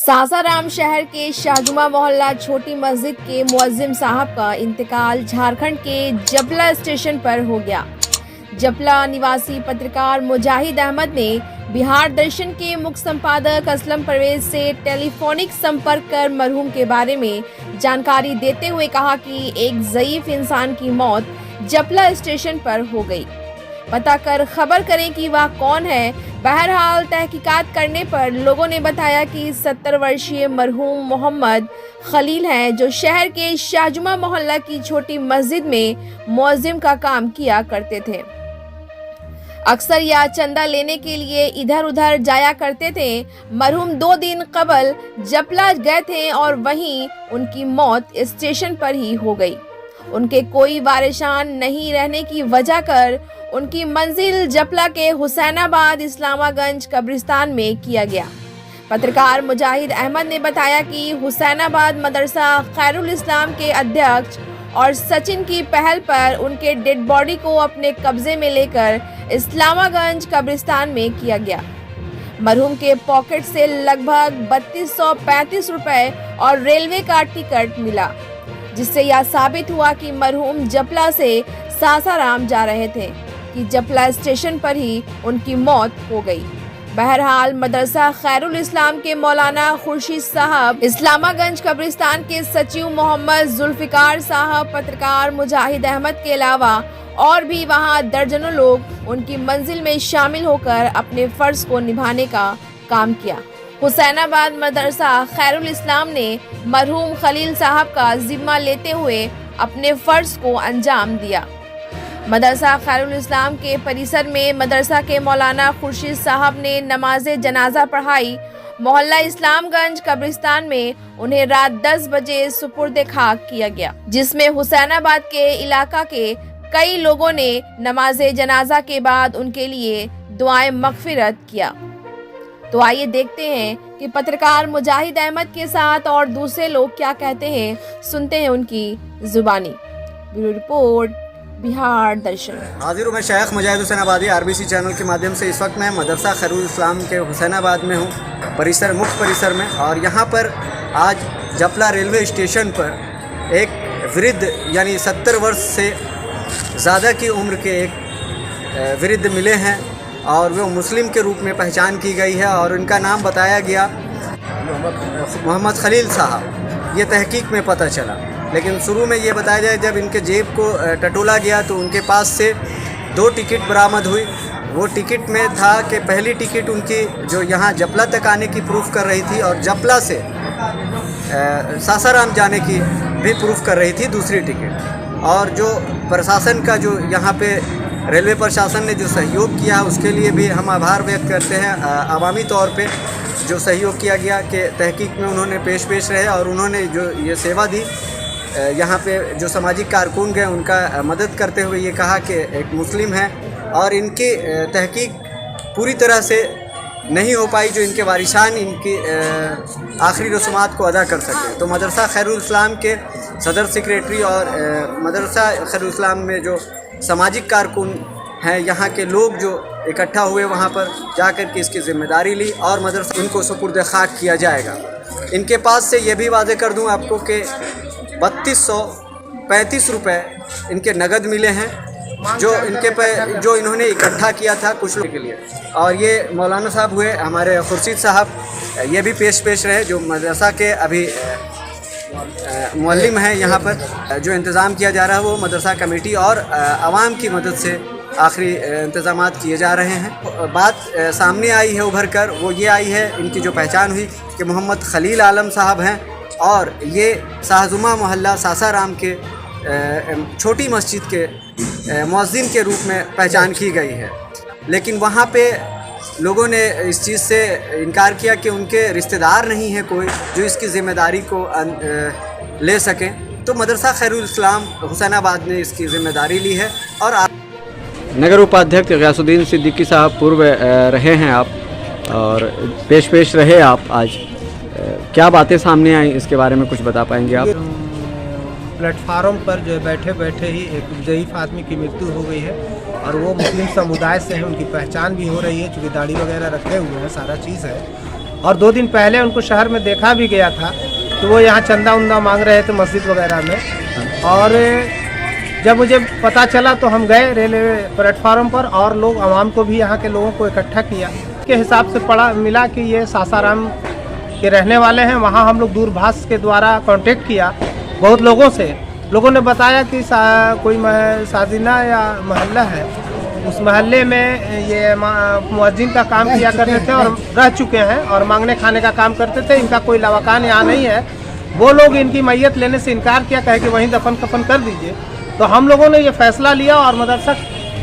सासाराम शहर के शाहजुमा मोहल्ला छोटी मस्जिद के मुअज्जिम साहब का इंतकाल झारखंड के जपला स्टेशन पर हो गया। जपला निवासी पत्रकार मुजाहिद अहमद ने बिहार दर्शन के मुख्य संपादक असलम परवेज से टेलीफोनिक संपर्क कर मरहूम के बारे में जानकारी देते हुए कहा कि एक ज़ईफ इंसान की मौत जपला स्टेशन पर हो गई। पता कर खबर करें कि वह कौन है। बहरहाल तहकीकात करने पर लोगों ने बताया कि 70 वर्षीय मरहूम मोहम्मद खलील हैं, जो शहर के शाहजुमा मोहल्ला की छोटी मस्जिद में मुअज्जिम का काम किया करते थे। अक्सर यह चंदा लेने के लिए इधर उधर जाया करते थे। मरहूम 2 दिन कबल जपला गए थे और वहीं उनकी मौत स्टेशन पर ही हो गई। उनके कोई वारिशान नहीं रहने की वजह कर उनकी मंजिल जपला के हुसैनाबाद इस्लामागंज कब्रिस्तान में किया गया। पत्रकार मुजाहिद अहमद ने बताया कि हुसैनाबाद मदरसा खैरुल इस्लाम के अध्यक्ष और सचिन की पहल पर उनके डेड बॉडी को अपने कब्जे में लेकर इस्लामागंज कब्रिस्तान में किया गया। मरहूम के पॉकेट से लगभग 3235 रुपए और रेलवे का टिकट मिला, जिससे यह साबित हुआ कि मरहूम जपला से सासाराम जा रहे थे कि जपला स्टेशन पर ही उनकी मौत हो गई। बहरहाल मदरसा खैरुल इस्लाम के मौलाना खुर्शीद साहब, इस्लामागंज कब्रिस्तान के सचिव मोहम्मद जुल्फिकार साहब, पत्रकार मुजाहिद अहमद के अलावा और भी वहां दर्जनों लोग उनकी मंजिल में शामिल होकर अपने फर्ज को निभाने का काम किया। हुसैनाबाद मदरसा खैरुल इस्लाम ने मरहूम खलील साहब का जिम्मा लेते हुए अपने फर्ज को अंजाम दिया। मदरसा खैरुल इस्लाम के परिसर में मदरसा के मौलाना खुर्शीद साहब ने नमाज जनाजा पढ़ाई। मोहल्ला इस्लामगंज कब्रिस्तान में उन्हें रात 10 बजे सुपुर्द खाक किया गया, जिसमें हुसैनाबाद के इलाका के कई लोगों ने नमाज जनाजा के बाद उनके लिए दुआएं मगफिरत किया। तो आइए देखते हैं कि पत्रकार मुजाहिद अहमद के साथ और दूसरे लोग क्या कहते हैं, सुनते हैं उनकी जुबानी। ब्यूरो रिपोर्ट, बिहार दर्शन। हाजिर हूँ मैं शेख मुजाहिद हुसैनाबादी आरबीसी चैनल के माध्यम से। इस वक्त मैं मदरसा खैरुल इस्लाम के हुसैनाबाद में हूँ, मुख्य परिसर में। और यहाँ पर आज जपला रेलवे स्टेशन पर एक वृद्ध यानी 70 वर्ष से ज़्यादा की उम्र के एक वृद्ध मिले हैं और वो मुस्लिम के रूप में पहचान की गई है और उनका नाम बताया गया मोहम्मद खलील साहब। ये तहकीक में पता चला, लेकिन शुरू में ये बताया जाए जब इनके जेब को टटोला गया तो उनके पास से 2 टिकट बरामद हुई। वो टिकट में था कि पहली टिकट उनकी जो यहाँ जपला तक आने की प्रूफ कर रही थी और जपला से सासाराम जाने की भी प्रूफ कर रही थी दूसरी टिकट। और जो प्रशासन का जो यहाँ पे रेलवे प्रशासन ने जो सहयोग किया उसके लिए भी हम आभार व्यक्त करते हैं। अवामी तौर पे जो सहयोग किया गया कि तहकीक में उन्होंने पेश रहे और उन्होंने जो ये सेवा दी, यहाँ पे जो सामाजिक कारकुन गए उनका मदद करते हुए ये कहा कि एक मुस्लिम है और इनकी तहकीक पूरी तरह से नहीं हो पाई जो इनके वारिशान इनकी आखिरी रसूमात को अदा कर सके। तो मदरसा खैरुल इस्लाम के सदर सेक्रेटरी और मदरसा खैरुल इस्लाम में जो सामाजिक कारकुन हैं, यहाँ के लोग जो इकट्ठा हुए वहाँ पर जाकर के इसकी ज़िम्मेदारी ली और मदरसा इनको सुपुर्द खाक किया जाएगा। इनके पास से ये भी वादे कर दूँ आपको कि 3235 रुपये इनके नगद मिले हैं जो इन्होंने इकट्ठा किया था कुछ लोगों के लिए। और ये मौलाना साहब हुए हमारे खुर्शीद साहब, ये भी पेश रहे जो मदरसा के अभी मुअल्लिम हैं। यहाँ पर जो इंतज़ाम किया जा रहा है वो मदरसा कमेटी और आवाम की मदद से आखिरी इंतज़ामात किए जा रहे हैं। बात सामने आई है उभर कर, वो ये आई है इनकी जो पहचान हुई कि मोहम्मद खलील आलम साहब हैं और ये शाहजुमा मोहल्ला सासाराम के छोटी मस्जिद के मुअज्जिन के रूप में पहचान की गई है। लेकिन वहाँ पे लोगों ने इस चीज़ से इनकार किया कि उनके रिश्तेदार नहीं है कोई जो इसकी ज़िम्मेदारी को ले सकें। तो मदरसा खैरुल इस्लाम हुसैनाबाद ने इसकी ज़िम्मेदारी ली है। और नगर उपाध्यक्ष गयासुद्दीन सिद्दीकी साहब पूर्व रहे हैं आप और पेश रहे आप, आज क्या बातें सामने आई इसके बारे में कुछ बता पाएंगे आप? प्लेटफार्म पर जो बैठे ही एक ज़ईफ आदमी की मृत्यु हो गई है और वो मुस्लिम समुदाय से है, उनकी पहचान भी हो रही है, चूँकि दाढ़ी वगैरह रखे हुए हैं, सारा चीज़ है। और 2 दिन पहले उनको शहर में देखा भी गया था, तो वो यहाँ चंदा उंदा मांग रहे थे मस्जिद वगैरह में। और जब मुझे पता चला तो हम गए रेलवे प्लेटफार्म पर और लोग आवाम को भी यहाँ के लोगों को इकट्ठा किया। के हिसाब से पड़ा मिला कि ये सासाराम के रहने वाले हैं। वहाँ हम लोग दूरभाष के द्वारा कांटेक्ट किया बहुत लोगों से। लोगों ने बताया कि कोई साजिना या मोहल्ला है, उस मोहल्ले में ये मुअज्जिन का काम किया करते थे और रह चुके हैं और मांगने खाने का काम करते थे। इनका कोई लवाकान यहाँ नहीं है। वो लोग इनकी मैयत लेने से इनकार किया, कहे कि वहीं दफन कफन कर दीजिए। तो हम लोगों ने ये फैसला लिया और मदरसा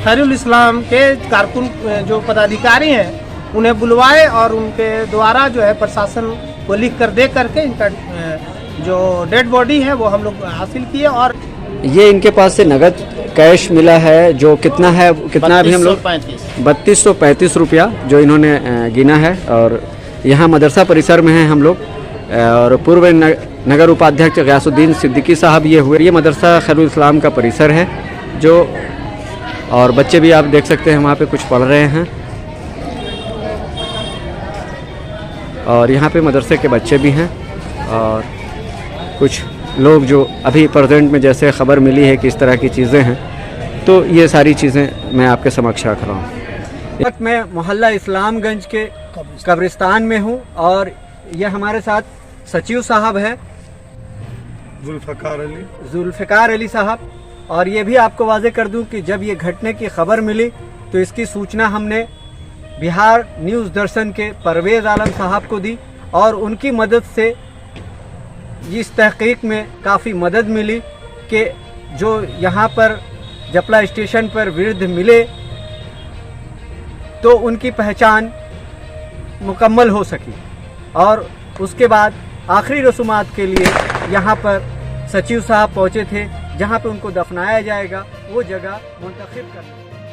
खैरुल इस्लाम के कारकुन जो पदाधिकारी हैं उन्हें बुलवाए और उनके द्वारा जो है प्रशासन को लिख कर दे करके इनका जो डेड बॉडी है वो हम लोग हासिल किए। और ये इनके पास से नगद कैश मिला है जो कितना है, कितना अभी हम लोग 3235 रुपया जो इन्होंने गिना है। और यहाँ मदरसा परिसर में हैं हम लोग और पूर्व नगर उपाध्यक्ष गयासुद्दीन सिद्दीकी साहब ये हुए। ये मदरसा खैरुल इस्लाम का परिसर है जो, और बच्चे भी आप देख सकते हैं वहाँ पे कुछ पढ़ रहे हैं और यहाँ पे मदरसे के बच्चे भी हैं और कुछ लोग जो अभी प्रेजेंट में जैसे ख़बर मिली है कि इस तरह की चीज़ें हैं, तो ये सारी चीज़ें मैं आपके समक्ष रख रहा हूँ। वक्त मैं मोहल्ला इस्लामगंज के कब्रिस्तान में हूँ और ये हमारे साथ सचिव साहब है जुल्फ़िकार अली साहब। और ये भी आपको वाजे कर दूं कि जब ये घटने की खबर मिली तो इसकी सूचना हमने बिहार न्यूज़ दर्शन के परवेज़ आलम साहब को दी और उनकी मदद से इस तहकीक में काफ़ी मदद मिली कि जो यहाँ पर जपला स्टेशन पर वृद्ध मिले तो उनकी पहचान मुकम्मल हो सकी। और उसके बाद आखिरी रसूमात के लिए यहाँ पर सचिव साहब पहुँचे थे, जहाँ पर उनको दफनाया जाएगा वो जगह मुंतखब करना।